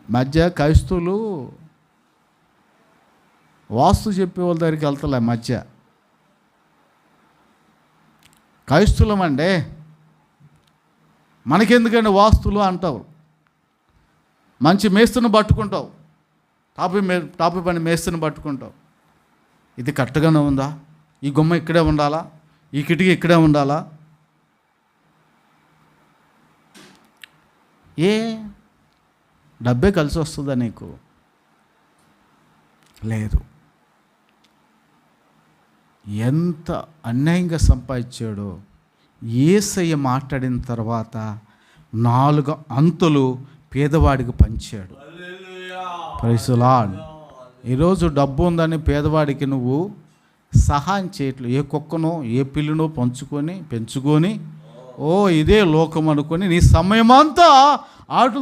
మధ్య క్రైస్తవులు వాస్తు చెప్పే వాళ్ళ దగ్గరికి వెళ్తలే. మధ్య క్రైస్తవులం అండి, మనకెందుకండి వాస్తులు అంటావు. మంచి మేస్తుని పట్టుకుంటావు, టాపి పని మేస్తుని పట్టుకుంటావు. ఇది కరెక్ట్గానే ఉందా? ఈ గుమ్మ ఇక్కడే ఉండాలా? ఈ కిటికీ ఇక్కడే ఉండాలా? ఏ డబ్బే కలిసి వస్తుందా నీకు? లేదు. ఎంత అన్యాయంగా సంపాదించాడో యేసయ్య మాట్లాడిన తర్వాత 4 అంతులు పేదవాడికి పంచాడు. Praise the lord. ఈరోజు డబ్బు ఉందని పేదవాడికి నువ్వు సహాయం చేయట్లేదు. ఏ కుక్కనో ఏ పిల్లినో పెంచుకొని ఇదే లోకం అనుకొని నీ సమయమంతా ఆటలతో